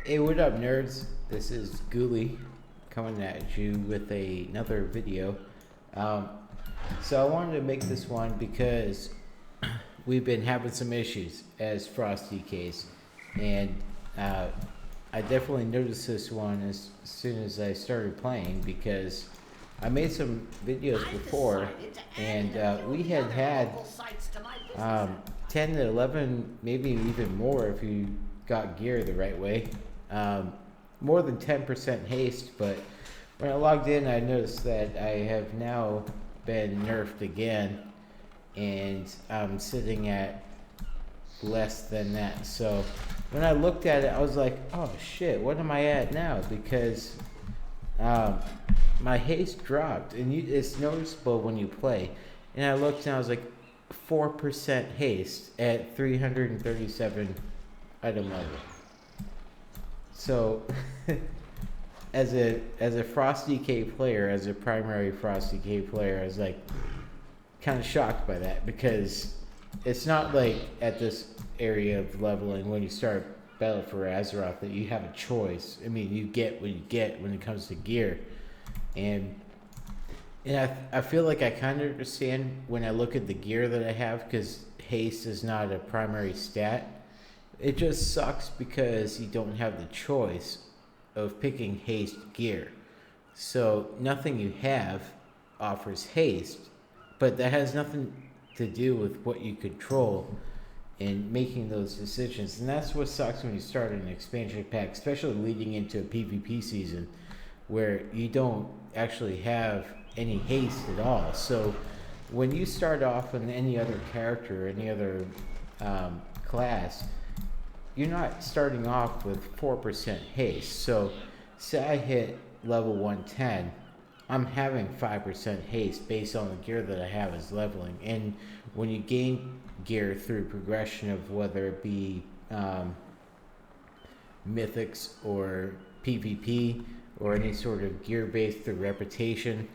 Hey, what up, nerds? This is Ghoulie coming at you with another video. Um, so I wanted to make this one because we've been having some issues as Frost decays, and I definitely noticed this one as soon as I started playing because I made some videos before, and we had 10 to 11, maybe even more if you got gear the right way. More than 10% haste, but when I logged in, I noticed that I have now been nerfed again, and I'm sitting at less than that. So when I looked at it, I was like, oh shit, what am I at now? Because my haste dropped, and it's noticeable when you play. And I looked and I was like, 4% haste at 337 item level. So, as a Frost DK player, as a primary Frost DK player, I was like kind of shocked by that because it's not like at this area of leveling when you start Battle for Azeroth that you have a choice. I mean, you get what you get when it comes to gear, and I feel like I kind of understand when I look at the gear that I have because haste is not a primary stat. It just sucks because you don't have the choice of picking haste gear. So nothing you have offers haste, but that has nothing to do with what you control in making those decisions. And that's what sucks when you start an expansion pack, especially leading into a PvP season where you don't actually have any haste at all. So when you start off on any other character, any other class, you're not starting off with 4% haste. So say I hit level 110, I'm having 5% haste based on the gear that I have as leveling. And when you gain gear through progression of whether it be mythics or PvP or any sort of gear based through reputation,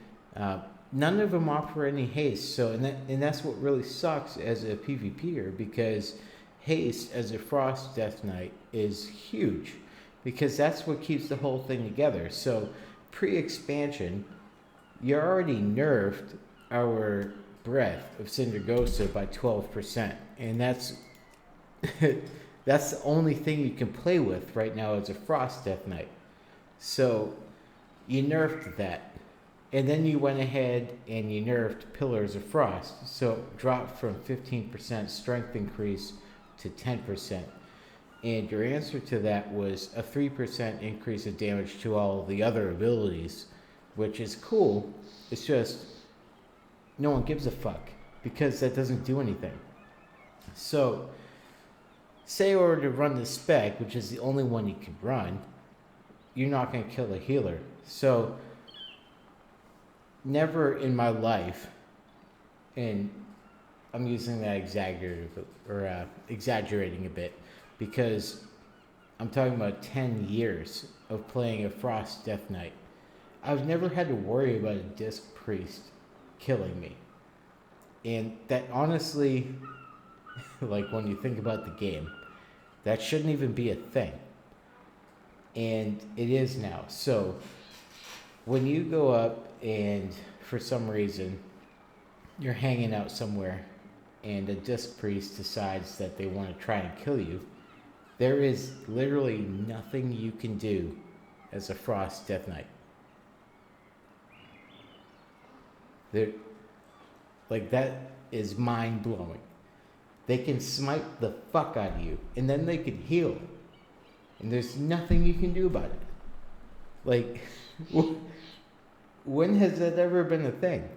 none of them offer any haste. So and that's what really sucks as a PvPer, because haste as a Frost Death Knight is huge because that's what keeps the whole thing together. So pre-expansion, you already nerfed our breath of Cindergosa by 12%, and that's that's the only thing you can play with right now as a Frost Death Knight. So you nerfed that, and then you went ahead and you nerfed Pillars of Frost, so it dropped from 15% strength increase to 10%. And your answer to that was a 3% increase of damage to all the other abilities, which is cool. It's just no one gives a fuck because that doesn't do anything. So say I were to run the spec, which is the only one you can run, you're not going to kill a healer. So never in my life, and I'm using that exaggerating a bit, because I'm talking about 10 years of playing a Frost Death Knight, I've never had to worry about a Disc Priest killing me. And that honestly, like when you think about the game, that shouldn't even be a thing. And it is now. So when you go up and for some reason you're hanging out somewhere and a Disc Priest decides that they want to try and kill you, there is literally nothing you can do as a Frost Death Knight. Like, that is mind blowing. They can smite the fuck out of you, and then they can heal, and there's nothing you can do about it. Like, when has that ever been a thing?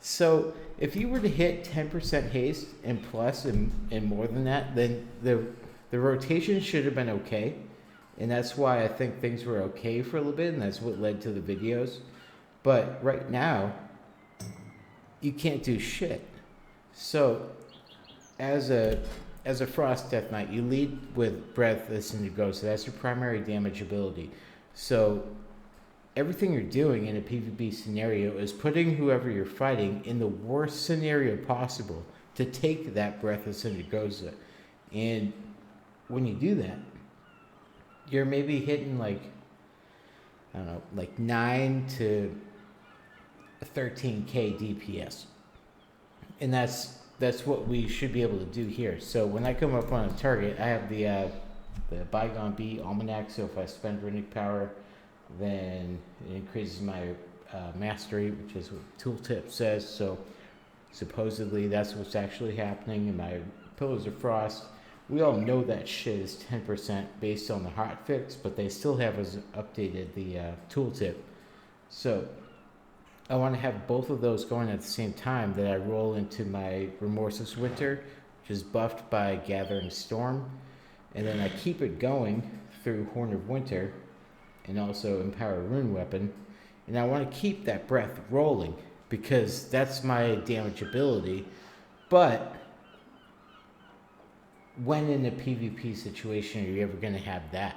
So if you were to hit 10% haste and plus and more than that, then the rotation should have been okay. And that's why I think things were okay for a little bit, and that's what led to the videos. But right now, you can't do shit. So as a Frost Death Knight, you lead with Breath of Cindergosa. That's your primary damage ability. So everything you're doing in a PvP scenario is putting whoever you're fighting in the worst scenario possible to take that Breath of Cindergosa. And when you do that, you're maybe hitting like, I don't know, like 9 to 13k DPS, and that's what we should be able to do here. So when I come up on a target, I have the Bygone Bee Almanac. So if I spend runic power, then it increases my mastery, which is what tooltip says. So supposedly that's what's actually happening in my Pillars of Frost. We all know that shit is 10% based on the hotfix, but they still haven't updated the tooltip. So I want to have both of those going at the same time, that I roll into my Remorseless Winter, which is buffed by Gathering Storm, and then I keep it going through Horn of Winter and also Empower Rune Weapon, and I want to keep that breath rolling because that's my damage ability. But when in a PvP situation are you ever going to have that?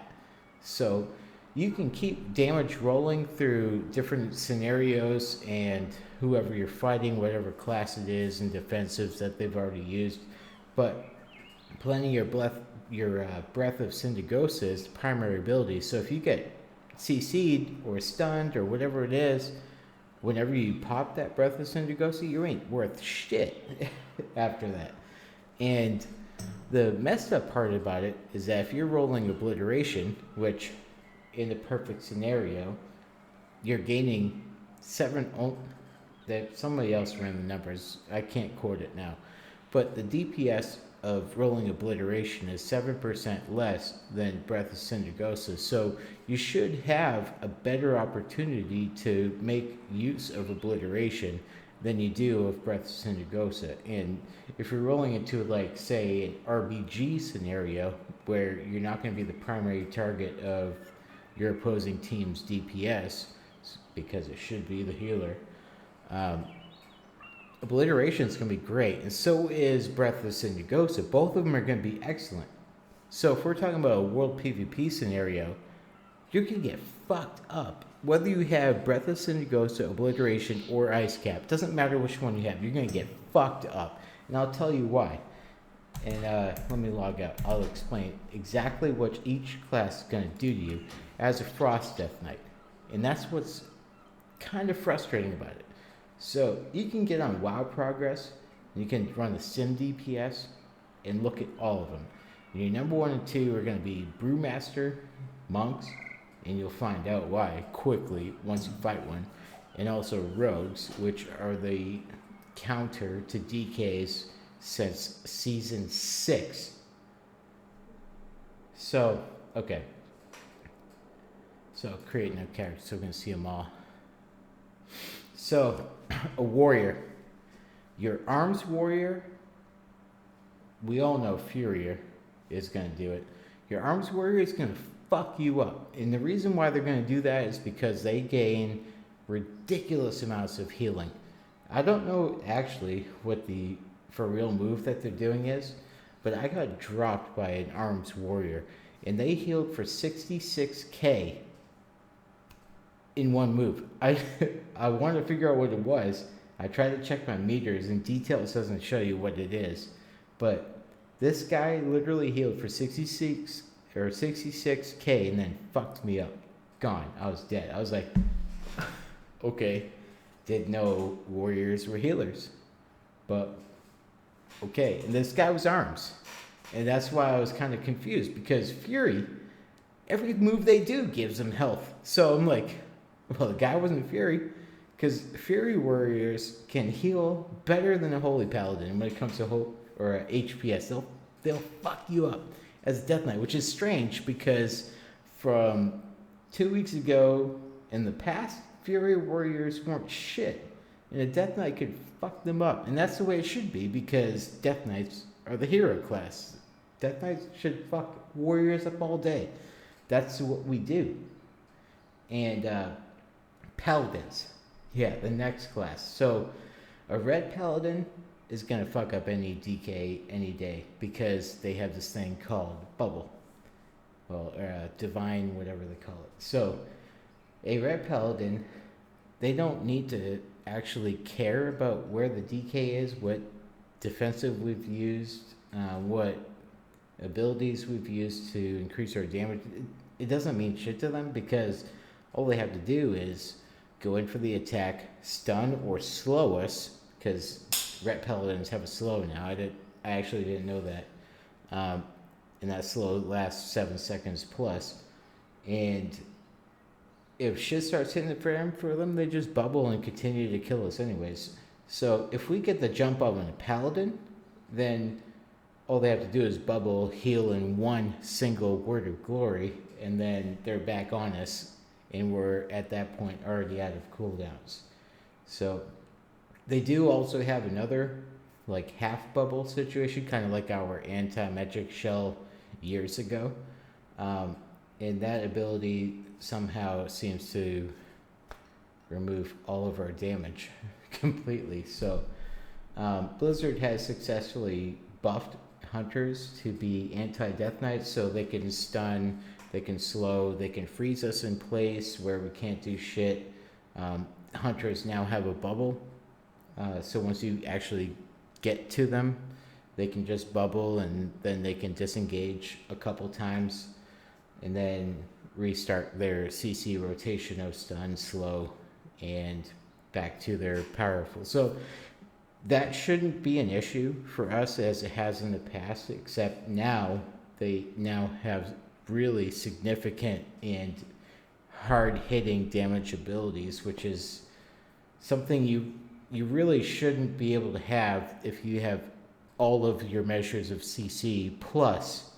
So you can keep damage rolling through different scenarios and whoever you're fighting, whatever class it is, and defensives that they've already used. But planning your breath of Syndagosa is the primary ability. So if you get CC'd or stunned or whatever it is, whenever you pop that breath of Syndagosa, you ain't worth shit after that. And the messed up part about it is that if you're rolling Obliteration, which in the perfect scenario, you're gaining 7. That somebody else ran the numbers. I can't quote it now, but the DPS of rolling Obliteration is 7% less than Breath of Syndagosa. So you should have a better opportunity to make use of Obliteration than you do of Breath of Syndagosa. And if you're rolling into, like, say, an RBG scenario where you're not going to be the primary target of your opposing team's DPS, because it should be the healer, Obliteration is going to be great, and so is Breath of Syndagosa. Both of them are going to be excellent. So if we're talking about a world PvP scenario, you're going to get fucked up. Whether you have Breath of Syndagosa, Obliteration, or Ice Cap, doesn't matter which one you have, you're going to get fucked up. And I'll tell you why. And let me log out. I'll explain exactly what each class is going to do to you as a Frost Death Knight. And that's what's kind of frustrating about it. So you can get on WoW Progress, and you can run the Sim DPS, and look at all of them. And your number 1 and 2 are going to be Brewmaster, Monks, and you'll find out why quickly once you fight one, and also Rogues, which are the counter to DKs since Season 6. So, okay. So create new characters so we can see them all. So, a warrior. Your arms warrior, we all know Furier is going to do it. Your arms warrior is going to fuck you up. And the reason why they're going to do that is because they gain ridiculous amounts of healing. I don't know actually what the for real move that they're doing is, but I got dropped by an arms warrior, and they healed for 66k in one move. I wanted to figure out what it was. I tried to check my meters, and details doesn't show you what it is, but this guy literally healed for 66k and then fucked me up. Gone. I was dead. I was like, okay, didn't know warriors were healers, but okay. And this guy was arms, and that's why I was kind of confused, because Fury, every move they do gives them health. So I'm like, well, the guy wasn't Fury, because Fury warriors can heal better than a Holy Paladin when it comes to HPS. They'll fuck you up as a Death Knight, which is strange because from 2 weeks ago in the past, Fury warriors weren't shit, and a Death Knight could fuck them up. And that's the way it should be, because Death Knights are the hero class. Death Knights should fuck warriors up all day. That's what we do. And Paladins. Yeah, the next class. So a red Paladin is going to fuck up any DK any day, because they have this thing called Bubble. Well, Divine, whatever they call it. So a red Paladin, they don't need to actually care about where the DK is, what defensive we've used, what abilities we've used to increase our damage. it doesn't mean shit to them because all they have to do is go in for the attack, stun or slow us, because Ret Paladins have a slow now. I actually didn't know that. And that slow lasts 7 seconds plus. And if shit starts hitting the frame for them, they just bubble and continue to kill us anyways. So if we get the jump on a paladin, then all they have to do is bubble, heal in one single word of glory, and then they're back on us, and we're at that point already out of cooldowns. So they do also have another like half bubble situation, kind of like our anti-magic shell years ago. And that ability somehow seems to remove all of our damage completely. So Blizzard has successfully buffed hunters to be anti-death knights, so they can stun, they can slow, they can freeze us in place where we can't do shit. Hunters now have a bubble, so once you actually get to them, they can just bubble and then they can disengage a couple times and then restart their CC rotation of stun, slow, and back to their powerful. So that shouldn't be an issue for us as it has in the past, except now they now have really significant and hard-hitting damage abilities, which is something you really shouldn't be able to have if you have all of your measures of CC plus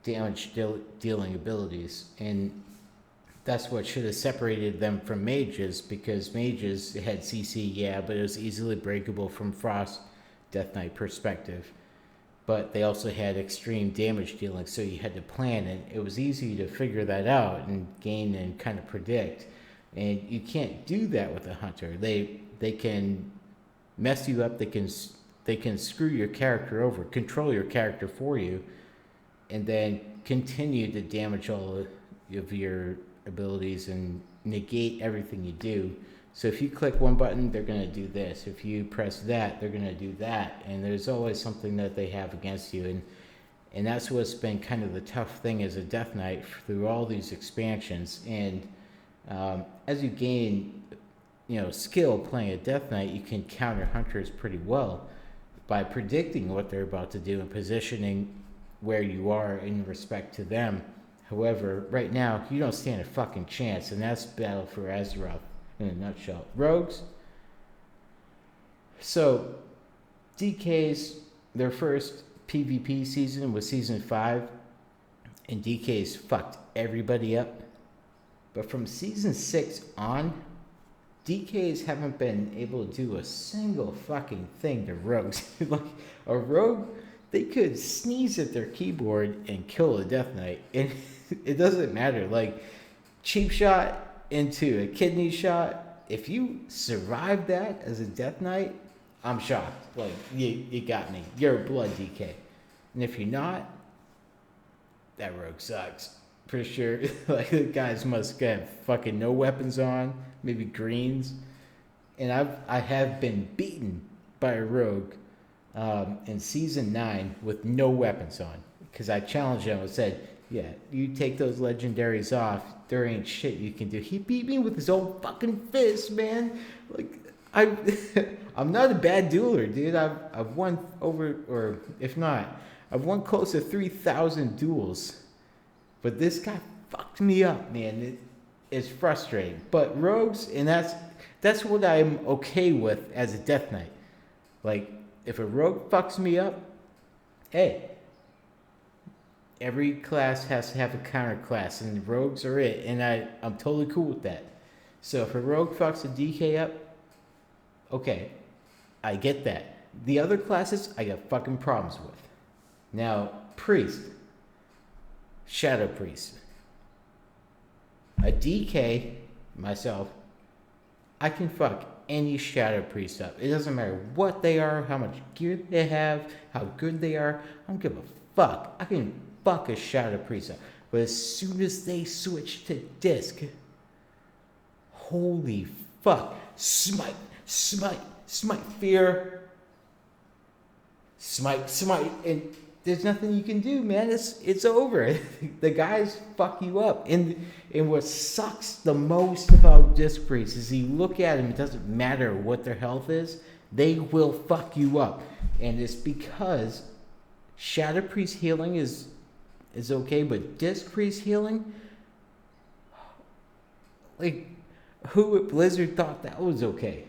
damage dealing abilities. And that's what should have separated them from mages, because mages had CC, yeah, but it was easily breakable from Frost Death Knight perspective. But they also had extreme damage dealing, so you had to plan, and it was easy to figure that out and gain and kind of predict. And you can't do that with a hunter. They can mess you up, they can screw your character over, control your character for you, and then continue to damage all of your abilities and negate everything you do. So if you click one button, they're going to do this. If you press that, they're going to do that. And there's always something that they have against you. And that's what's been kind of the tough thing as a Death Knight through all these expansions. And as you gain, skill playing a Death Knight, you can counter hunters pretty well by predicting what they're about to do and positioning where you are in respect to them. However, right now, you don't stand a fucking chance, and that's Battle for Azeroth in a nutshell. Rogues. So, DK's, their first PvP season was Season 5, and DK's fucked everybody up. But from Season 6 on, DKs haven't been able to do a single fucking thing to rogues. Like, a rogue, they could sneeze at their keyboard and kill a Death Knight, and it doesn't matter. Like, cheap shot into a kidney shot, if you survive that as a Death Knight, I'm shocked. Like, you got me. You're a blood DK. And if you're not, that rogue sucks. Pretty sure. Like, the guys must have fucking no weapons on, maybe greens. And I have been beaten by a rogue in Season 9 with no weapons on. Because I challenged him and said, yeah, you take those legendaries off, there ain't shit you can do. He beat me with his own fucking fist, man. Like, I'm not a bad dueler, dude. I've won over, or if not, I've won close to 3,000 duels. But this guy fucked me up, man. It's frustrating. But rogues, and that's what I'm okay with as a Death Knight. Like, if a rogue fucks me up, hey, every class has to have a counter class, and rogues are it, and I'm totally cool with that. So if a rogue fucks a DK up, okay, I get that. The other classes, I got fucking problems with. Now, priest, shadow priest, a DK, myself, I can fuck any shadow priest up. It doesn't matter what they are, how much gear they have, how good they are. I don't give a fuck. I can fuck a shadow priest up. But as soon as they switch to disc, holy fuck. Smite, fear. Smite. And there's nothing you can do, man. It's over. The guys fuck you up. And what sucks the most about Disc Priest is you look at them, it doesn't matter what their health is, they will fuck you up. And it's because Shadow Priest healing is okay, but Disc Priest healing, like, who at Blizzard thought that was okay?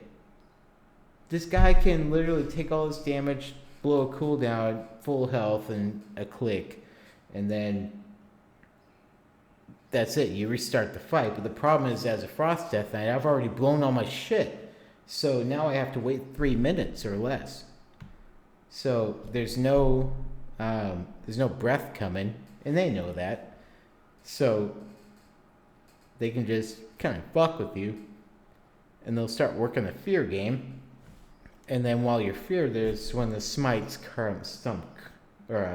This guy can literally take all this damage, blow a cooldown, full health, and a click, and then that's it. You restart the fight. But the problem is, as a Frost Death Knight, I've already blown all my shit. So now I have to wait 3 minutes or less. So there's no breath coming, and they know that. So they can just kind of fuck with you, and they'll start working the fear game. And then while you're feared, there's when the smites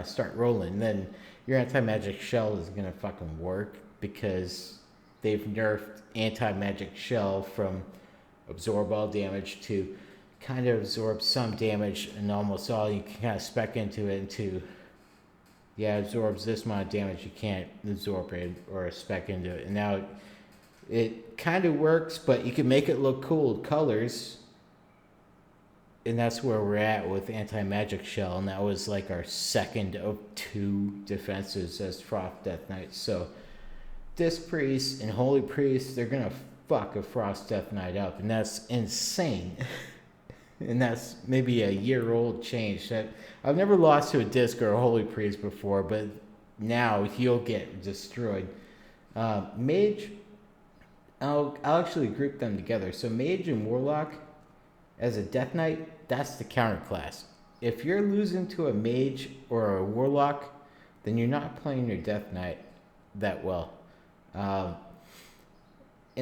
start rolling. Then your anti-magic shell is gonna fucking work because they've nerfed anti-magic shell from absorb all damage to kind of absorb some damage, and almost all you can kind of spec into it into absorbs this amount of damage. You can't absorb it or spec into it. And now it kind of works, but you can make it look cool with colors. And that's where we're at with anti-magic shell, and that was like our second of 2 defenses as Frost Death Knight. So Disc Priest and Holy Priest, they're gonna fuck a Frost Death Knight up, and that's insane. And that's maybe a year-old change. That I've never lost to a Disc or a Holy Priest before, but now you'll get destroyed. Mage, I'll actually group them together. So Mage and Warlock, as a Death Knight, that's the counter class. If you're losing to a Mage or a Warlock, then you're not playing your Death Knight that well. And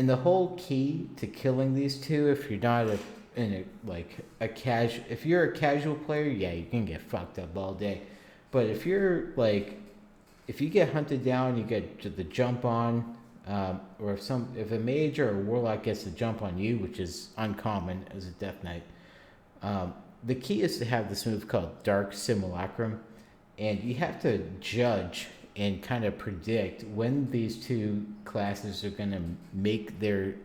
the whole key to killing these two, if you're not if you're a casual player, yeah, you can get fucked up all day. But if you get hunted down, you get the jump on. Or if a Mage or a Warlock gets the jump on you, which is uncommon as a Death Knight, the key is to have this move called Dark Simulacrum, and you have to judge and kind of predict when these two classes are going to make their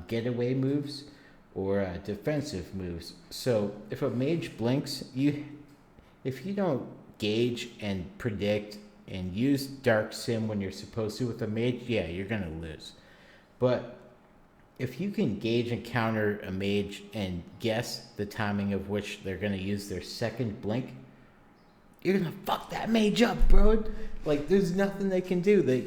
getaway moves or defensive moves. So if a Mage blinks, if you don't gauge and predict and use Dark Sim when you're supposed to with a Mage, yeah, you're gonna lose. But if you can gauge and counter a Mage and guess the timing of which they're gonna use their second blink, you're gonna fuck that Mage up, bro. Like, there's nothing they can do. They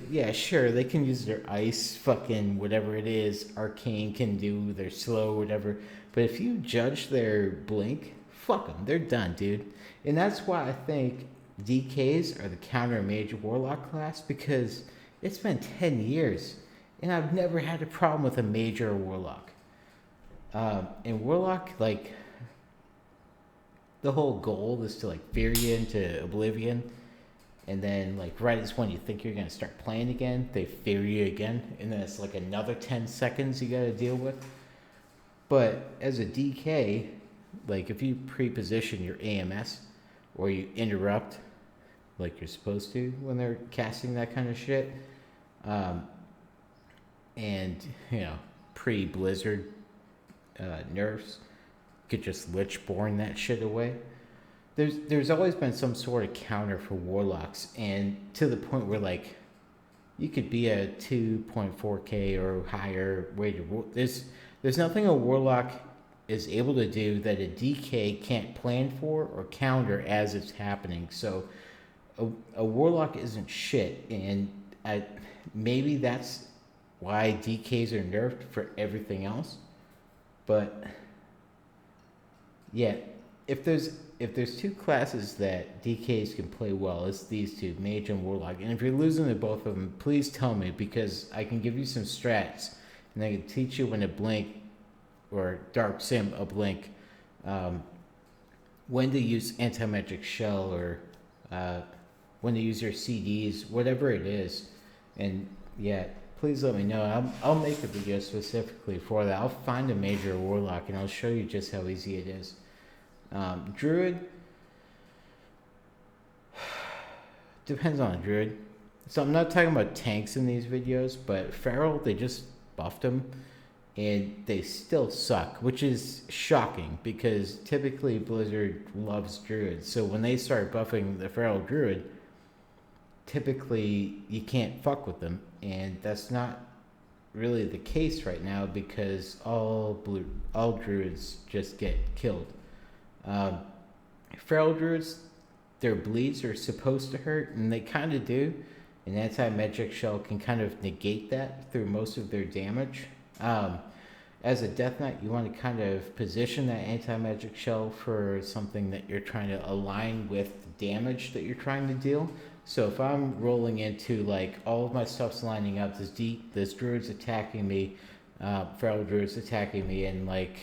can use their ice, fucking whatever it is, arcane can do, their slow, whatever. But if you judge their blink, fuck them, they're done, dude. And that's why I think DKs are the counter Mage Warlock class, because it's been 10 years and I've never had a problem with a Mage or a Warlock. And Warlock, like, the whole goal is to like fear you into oblivion, and then like right as when you think you're gonna start playing again, they fear you again, and then it's like another 10 seconds you gotta deal with. But as a DK, like if you pre-position your AMS or you interrupt like you're supposed to when they're casting that kind of shit, and pre-Blizzard nerfs, could just Lichborn that shit away. There's always been some sort of counter for Warlocks, and to the point where like you could be a 2.4k or higher rated. There's nothing a Warlock is able to do that a DK can't plan for or counter as it's happening. So a Warlock isn't shit, and maybe that's why DKs are nerfed for everything else. But yeah, if there's two classes that DKs can play well, it's these two, Mage and Warlock. And if you're losing to both of them, please tell me, because I can give you some strats, and I can teach you when to blink, or Dark Sim a blink, when to use Anti-Magic Shell, or when to use your CDs, whatever it is. And yeah, please let me know. I'll make a video specifically for that. I'll find a Mage or Warlock, and I'll show you just how easy it is. Druid, Depends on the druid. So I'm not talking about tanks in these videos, but Feral, they just buffed them, and they still suck, which is shocking because typically Blizzard loves druids. So when they start buffing the Feral Druid, typically you can't fuck with them, and that's not really the case right now because all druids just get killed. Feral druids, their bleeds are supposed to hurt, and they kind of do. An anti-magic shell can kind of negate that through most of their damage. As a Death Knight, you want to kind of position that anti-magic shell for something that you're trying to align with the damage that you're trying to deal. So if I'm rolling into, like, all of my stuff's lining up, this druid's attacking me, Feral Druid's attacking me, and, like,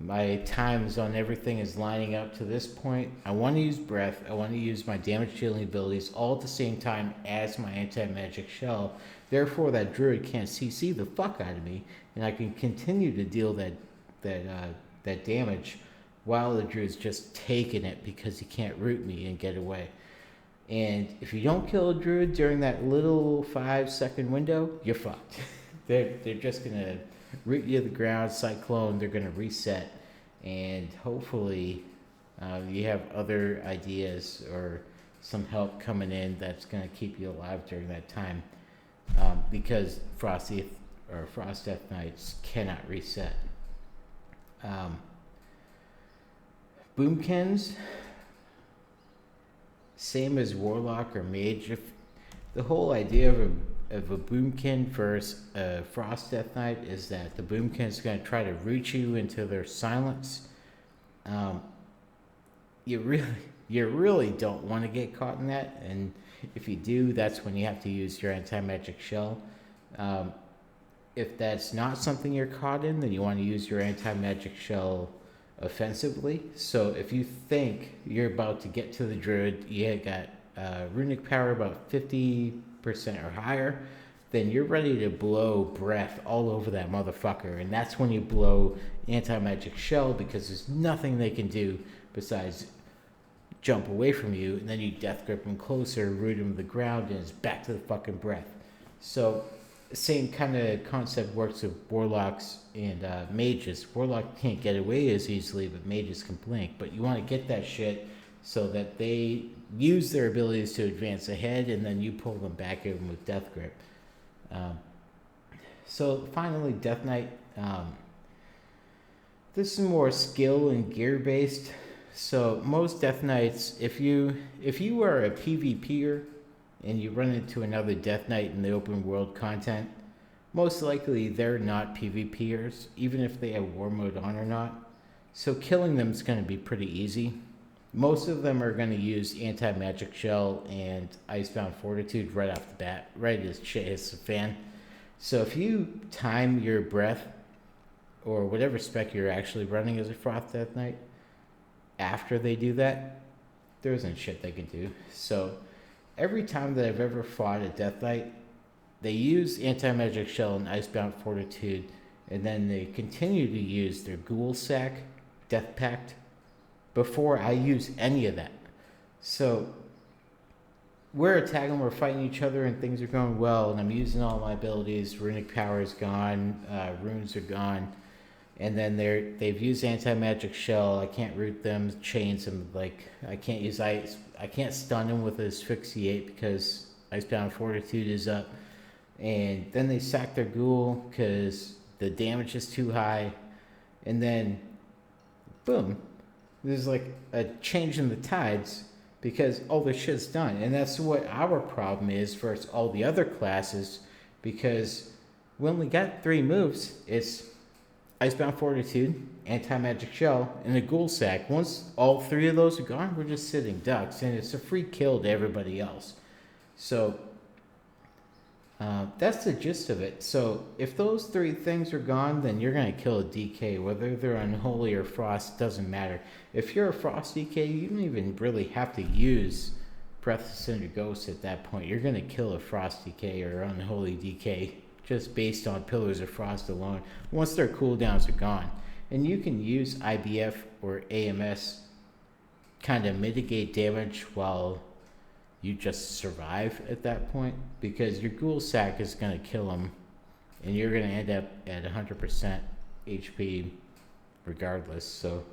my times on everything is lining up to this point, I want to use breath, I want to use my damage dealing abilities all at the same time as my anti-magic shell. Therefore, that druid can't CC the fuck out of me, and I can continue to deal that damage while the druid's just taking it because he can't root me and get away. And if you don't kill a druid during that little 5-second window, you're fucked. They're just gonna root you to the ground, cyclone. They're gonna reset, and hopefully, you have other ideas or some help coming in that's gonna keep you alive during that time, because Frost Death Knights cannot reset. Boomkins, same as Warlock or Mage. If the whole idea of a Boomkin versus a Frost Death Knight is that the Boomkin is going to try to root you into their silence. You really don't want to get caught in that, and if you do, that's when you have to use your anti-magic shell. If that's not something you're caught in, then you want to use your anti-magic shell offensively. So if you think you're about to get to the druid, you got runic power about 50% or higher, then you're ready to blow breath all over that motherfucker, and that's when you blow anti-magic shell, because there's nothing they can do besides jump away from you, and then you death grip them closer, root them to the ground, and it's back to the fucking breath. So same kind of concept works with warlocks and mages. Warlock can't get away as easily, but mages can blink. But you want to get that shit so that they use their abilities to advance ahead, and then you pull them back in with death grip. So finally, Death Knight. This is more skill and gear based. So most Death Knights, if you are a PvPer and you run into another Death Knight in the open world content, most likely they're not PvPers, even if they have war mode on or not. So killing them is going to be pretty easy. Most of them are going to use anti-magic shell and icebound fortitude right off the bat, right as shit hits the fan. So if you time your breath, or whatever spec you're actually running as a Frost Death Knight, after they do that, there isn't shit they can do. So every time that I've ever fought a Death Knight, they use anti-magic shell and icebound fortitude, and then they continue to use their ghoul sack, death pact, before I use any of that. So we're attacking, we're fighting each other, and things are going well, and I'm using all my abilities. Runic power is gone, runes are gone, and then they've used anti-magic shell. I can't root them, chains them. Like, I can't use ice. I can't stun them with asphyxiate because icebound fortitude is up. And then they sack their ghoul because the damage is too high, and then boom, there's like a change in the tides because all the shit's done. And that's what our problem is versus all the other classes, because we only got 3 moves. It's icebound fortitude, anti-magic shell, and a ghoul sack. Once all 3 of those are gone, we're just sitting ducks, and it's a free kill to everybody else. So that's the gist of it. So if those 3 things are gone, then you're going to kill a DK. Whether they're unholy or frost, doesn't matter. If you're a frost DK, you don't even really have to use Breath of Cinder Ghost at that point. You're going to kill a frost DK or unholy DK just based on Pillars of Frost alone, once their cooldowns are gone. And you can use IBF or AMS kind of mitigate damage while you just survive at that point, because your ghoul sack is going to kill him, and you're going to end up at 100% HP regardless. So,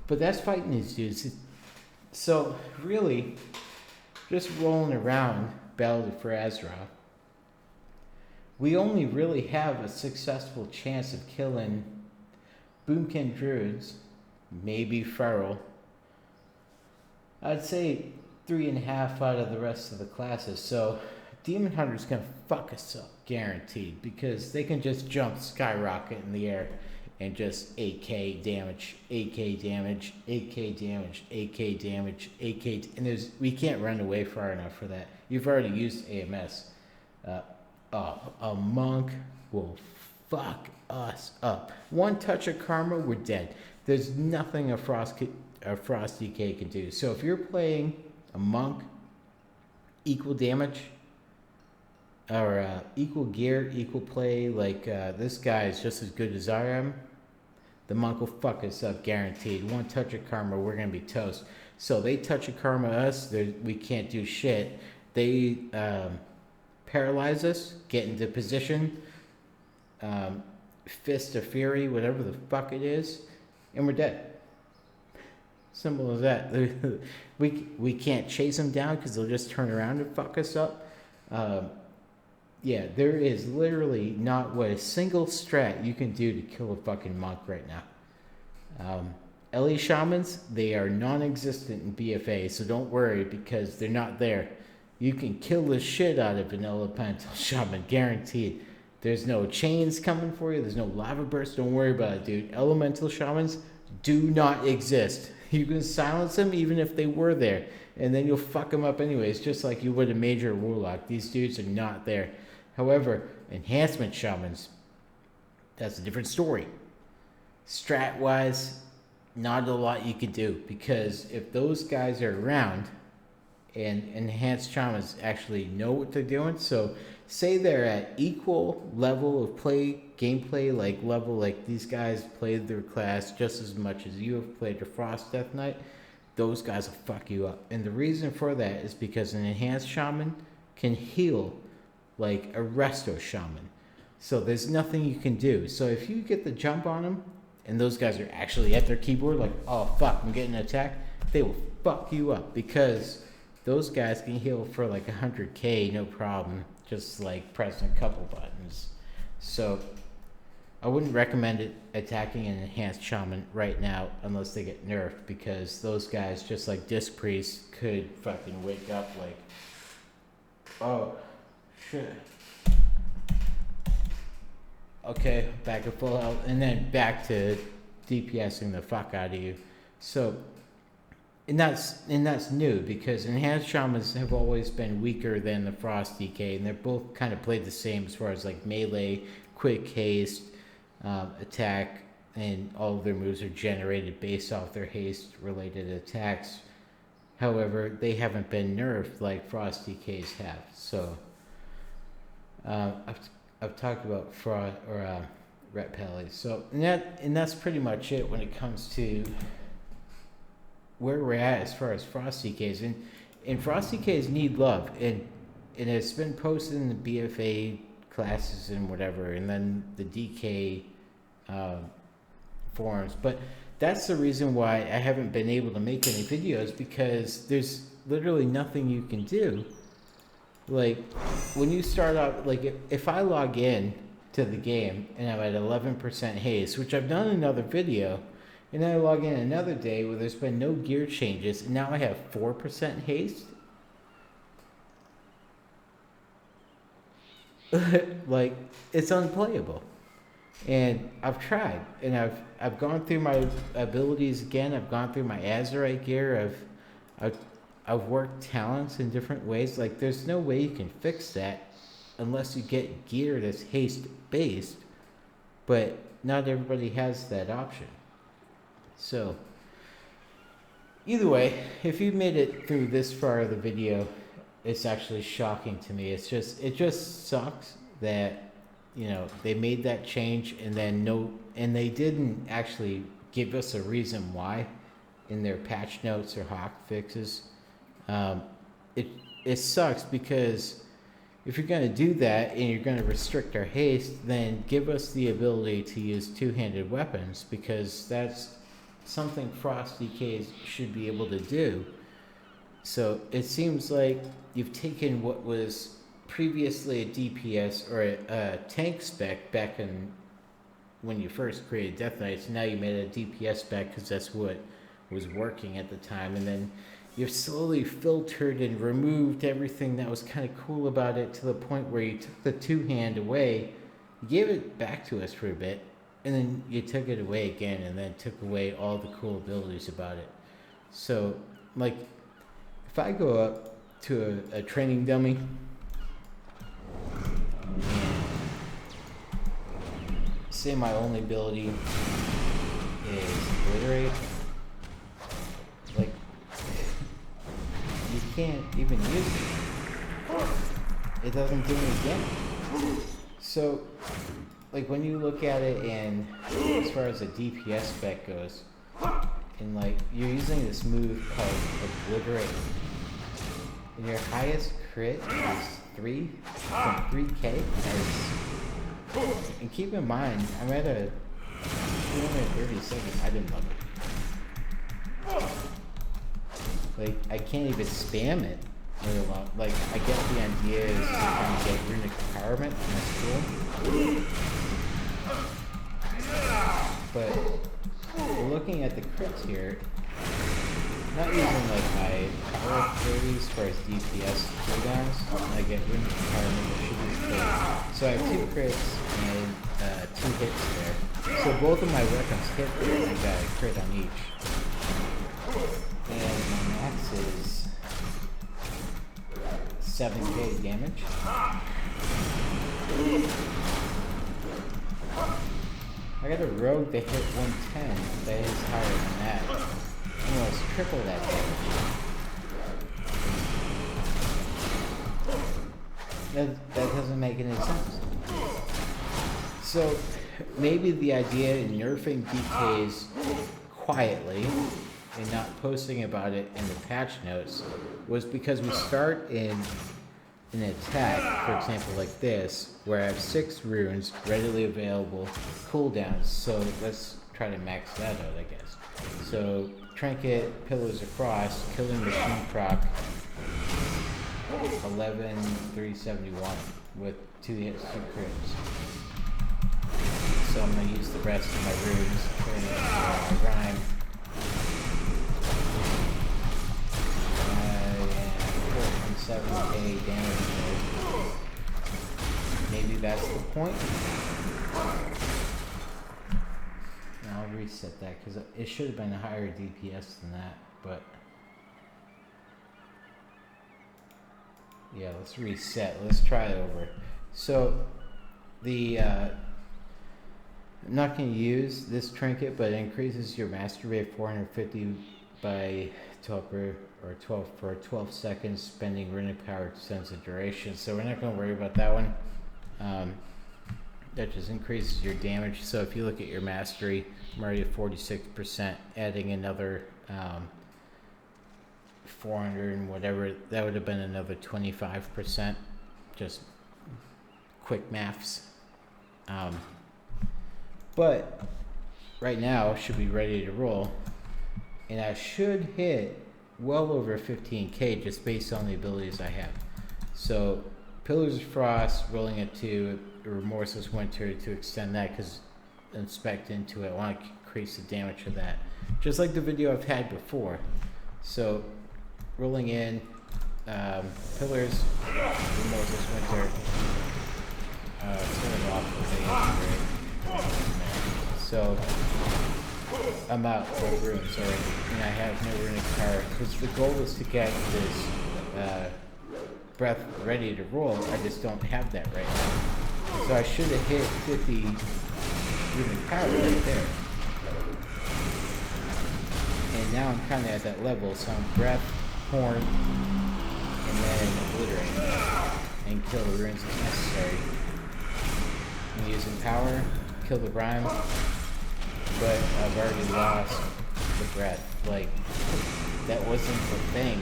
but that's fighting these dudes. So really, just rolling around Battle for Azeroth, we only really have a successful chance of killing Boomkin Druids, maybe Feral. I'd say 3.5 out of the rest of the classes. So Demon Hunter's gonna fuck us up, guaranteed, because they can just jump skyrocket in the air and just 8k damage, 8k damage, 8k damage, 8k damage, 8k, and we can't run away far enough for that. You've already used AMS. A monk will fuck us up. One touch of karma, we're dead. There's nothing a Frost DK can do. So if you're playing a monk, equal damage, or equal gear, equal play, like this guy is just as good as I am, the monk will fuck us up, guaranteed. One touch of karma, we're gonna be toast. So they touch a karma us, we can't do shit. They paralyze us, get into position, fist of fury, whatever the fuck it is, and we're dead. Simple as that. we can't chase them down because they'll just turn around and fuck us up. Yeah, there is literally not what a single strat you can do to kill a fucking monk right now. LE shamans, they are non-existent in BFA, so don't worry because they're not there. You can kill the shit out of an elemental shaman, guaranteed. There's no chains coming for you. There's no lava burst. Don't worry about it, dude. Elemental shamans do not exist. You can silence them even if they were there, and then you'll fuck them up anyways, just like you would a Mage or warlock. These dudes are not there. However, enhancement shamans, that's a different story. Strat-wise, not a lot you can do, because if those guys are around, and enhanced shamans actually know what they're doing, so say they're at equal level of gameplay, like these guys played their class just as much as you have played your Frost Death Knight, those guys will fuck you up. And the reason for that is because an enhanced shaman can heal like a resto shaman. So there's nothing you can do. So if you get the jump on them, and those guys are actually at their keyboard like, oh fuck, I'm getting attacked, they will fuck you up, because those guys can heal for like 100k, no problem, just like pressing a couple buttons. So I wouldn't recommend attacking an enhanced shaman right now unless they get nerfed, because those guys, just like Disc Priest, could fucking wake up like, oh shit. Okay, back to full health, and then back to DPSing the fuck out of you. So, and that's new, because enhanced shamans have always been weaker than the Frost DK, and they're both kind of played the same as far as like melee, quick haste, attack, and all of their moves are generated based off their haste related attacks. However, they haven't been nerfed like Frost DKs have. So I've talked about Frost or Ret Pally. So and that's pretty much it when it comes to where we're at as far as Frost DKs. And Frost DKs need love, and it's been posted in the BFA classes and whatever, and then the DK forums. But that's the reason why I haven't been able to make any videos, because there's literally nothing you can do. Like when you start out, like if I log in to the game and I'm at 11% haste, which I've done another video, and then I log in another day where there's been no gear changes, and now I have 4% haste. Like, it's unplayable. And I've tried, and I've gone through my abilities again. I've gone through my Azerite gear. I've worked talents in different ways. Like, there's no way you can fix that unless you get gear that's haste based, but not everybody has that option. So either way, if you made it through this far of the video, it's actually shocking to me. It just sucks that, you know, they made that change, and then they didn't actually give us a reason why in their patch notes or hawk fixes. Um, it sucks because if you're going to do that and you're going to restrict our haste, then give us the ability to use two-handed weapons, because that's something Frost DKs should be able to do. So it seems like you've taken what was previously a DPS or a tank spec back in when you first created Death Knights. Now you made a DPS spec because that's what was working at the time, and then you've slowly filtered and removed everything that was kind of cool about it to the point where you took the two-hand away, you gave it back to us for a bit, and then you took it away again, and then took away all the cool abilities about it. So, like, if I go up to a training dummy, and say my only ability is Obliterate, like, you can't even use it. It doesn't do it again. So, like, when you look at it, and as far as a DPS spec goes, and like you're using this move called Obliterate, and your highest crit is 3.3k. And keep in mind, I'm at a 237 item level. Like, I can't even spam it really well. Like, I get the idea is to kind of get runic empowerment, and that's cool. But looking at the crits here, not using like my power abilities for its DPS cooldowns, I get runic empowerment, that should be cool. So I have 2 crits and 2 hits there. So both of my weapons hit there, and I got a crit on each. And my max is 7k damage. I got a rogue that hit 110 that is higher than that. Almost triple that damage. That doesn't make any sense. So maybe the idea in nerfing DKs quietly and not posting about it in the patch notes was because we start in an attack, for example, like this, where I have 6 runes readily available cooldowns. So let's try to max that out, I guess. So Trinket, Pillars of Frost, Killing Machine proc, 11,371 with 2 hits, 2 crits. So I'm going to use the rest of my runes, putting it into my rhyme. And 4.7k damage. Maybe that's the point. Now I'll reset that because it should have been a higher DPS than that, but yeah, let's reset. Let's try it over. So the I'm not going to use this trinket, but it increases your mastery rate 450 by 12 for 12 seconds. Spending runic power extends the duration, so we're not going to worry about that one. That just increases your damage. So if you look at your mastery, I'm already at 46%. Adding another 400 and whatever, that would have been another 25%. Just quick maths. But right now should be ready to roll, and I should hit well over 15k just based on the abilities I have. So Pillars of Frost, rolling it to Remorseless Winter to extend that, because inspect into it, I want to increase the damage of that, just like the video I've had before. So rolling in Pillars, Remorseless Winter, turn it off with a so I'm out of runes already, and I have no runic power, because the goal is to get this breath ready to roll. I just don't have that right now. So I should have hit 50 runic power right there. And now I'm kind of at that level, so I'm breath, horn, and then obliterate, and kill the runes as necessary. I'm using power, kill the rhyme, but I've already lost the breath. Like, that wasn't the thing.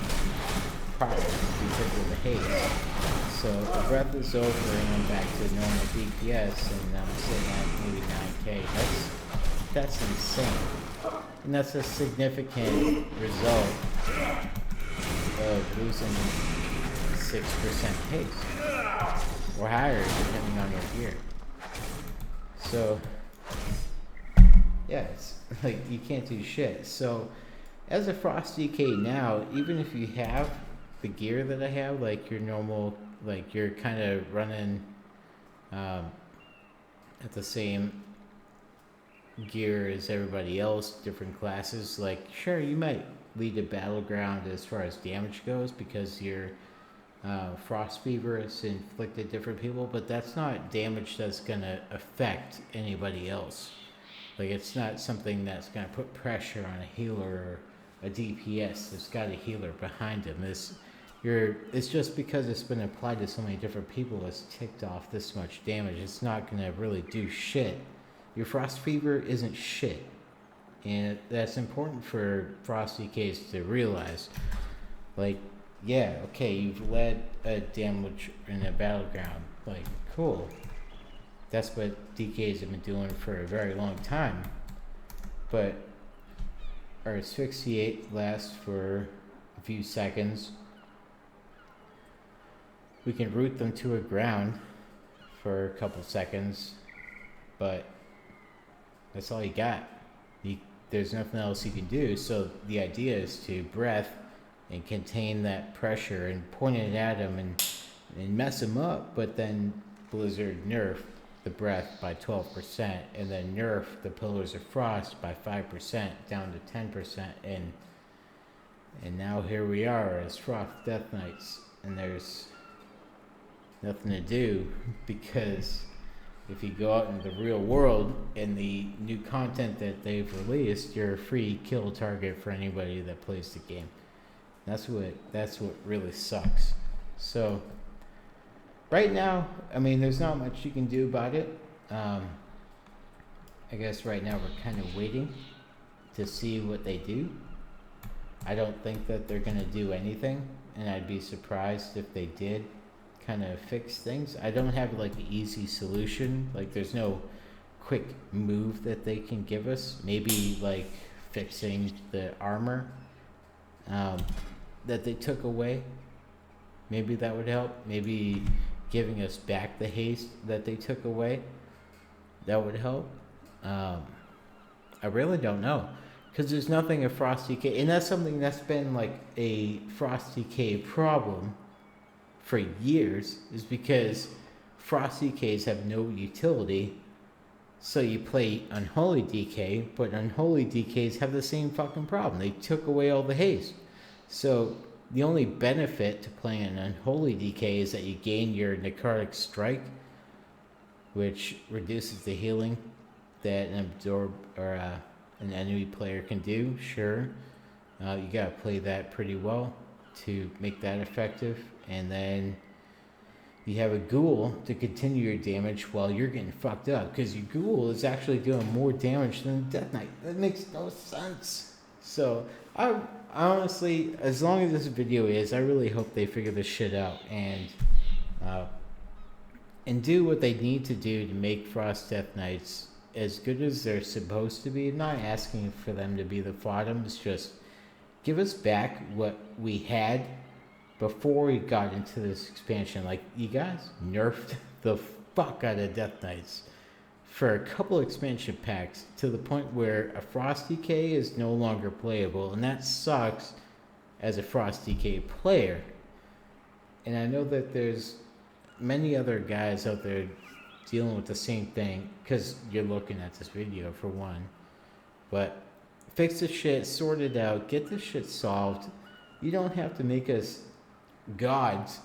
problems because of the haze. So a breath is over and I'm back to normal DPS and I'm sitting at maybe 9k. That's insane. And that's a significant result of losing 6% haste. Or higher depending on your gear. So yeah, it's like you can't do shit. So as a Frost DK now, even if you have the gear that I have, like your normal, like you're kind of running at the same gear as everybody else, different classes, like sure you might lead a battleground as far as damage goes because your Frost Fever is inflicted different people, but that's not damage that's gonna affect anybody else. Like it's not something that's gonna put pressure on a healer or a DPS that's got a healer behind him. It's just because it's been applied to so many different people, it's ticked off this much damage. It's not gonna really do shit. Your Frost Fever isn't shit. And that's important for Frost DKs to realize. Like, yeah, okay, you've led a damage in a battleground. Like, cool. That's what DKs have been doing for a very long time. But our asphyxiate lasts for a few seconds. We can root them to a ground for a couple seconds, but that's all you got. There's nothing else you can do. So the idea is to breath and contain that pressure and point it at them and mess them up, but then Blizzard nerf the breath by 12% and then nerf the Pillars of Frost by 5% down to 10%, and now here we are as Frost Death Knights, and there's nothing to do because if you go out in the real world and the new content that they've released, you're a free kill target for anybody that plays the game. That's what really sucks. So right now, I mean, there's not much you can do about it. I guess right now we're kind of waiting to see what they do. I don't think that they're going to do anything, and I'd be surprised if they did kind of fix things. I don't have like an easy solution. Like there's no quick move that they can give us. Maybe like fixing the armor that they took away. Maybe that would help. Maybe giving us back the haste that they took away. That would help. I really don't know. Because there's nothing a Frost DK, and that's something that's been like a Frost DK problem for years, is because Frost DKs have no utility. So you play Unholy DK, but Unholy DKs have the same fucking problem. They took away all the haste. So the only benefit to playing an Unholy DK is that you gain your Necrotic Strike, which reduces the healing that an enemy player can do. Sure, you gotta play that pretty well to make that effective, and then you have a ghoul to continue your damage while you're getting fucked up, because your ghoul is actually doing more damage than the Death Knight. That makes no sense. So I honestly, as long as this video is, I really hope they figure this shit out and do what they need to do to make Frost Death Knights as good as they're supposed to be. I'm not asking for them to be the bottoms, just give us back what we had before we got into this expansion. Like, you guys nerfed the fuck out of Death Knights for a couple expansion packs to the point where a Frost DK is no longer playable, and that sucks as a Frost DK player. And I know that there's many other guys out there dealing with the same thing, because you're looking at this video for one. But fix the shit, sort it out, get this shit solved. You don't have to make us gods,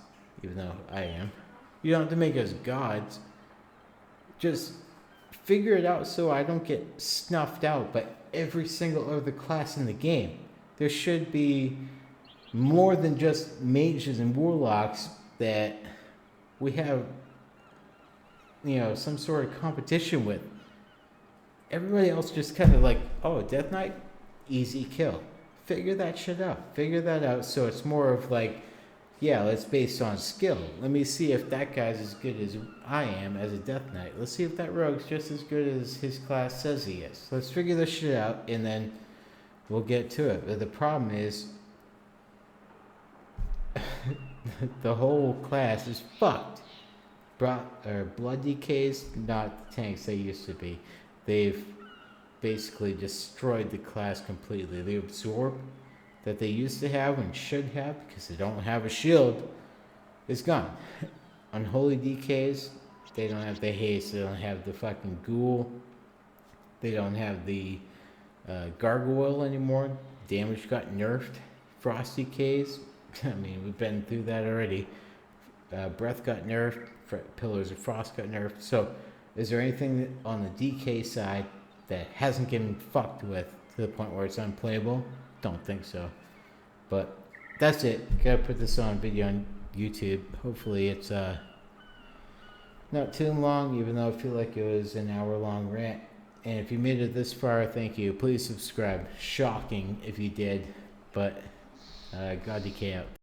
even though I am. You don't have to make us gods. Just figure it out so I don't get snuffed out by every single other class in the game. There should be more than just mages and warlocks that we have, you know, some sort of competition with. Everybody else just kind of like, oh, Death Knight, easy kill. Figure that shit out. Figure that out so it's more of like Yeah, that's based on skill. Let me see if that guy's as good as I am as a Death Knight. Let's see if that rogue's just as good as his class says he is. Let's figure this shit out, and then we'll get to it. But the problem is, the whole class is fucked. Blood decays, not the tanks they used to be. They've basically destroyed the class completely. The absorb that they used to have and should have, because they don't have a shield, is gone. Unholy decays, they don't have the haste, they don't have the fucking ghoul, they don't have the gargoyle anymore. Damage got nerfed. Frost decays, I mean, we've been through that already. Breath got nerfed, Pillars of Frost got nerfed. So, is there anything on the DK side that hasn't getting fucked with to the point where it's unplayable? Don't think so. But that's it. Gotta put this on video on YouTube. Hopefully it's not too long, even though I feel like it was an hour-long rant. And if you made it this far, thank you. Please subscribe. Shocking if you did, but God DK out.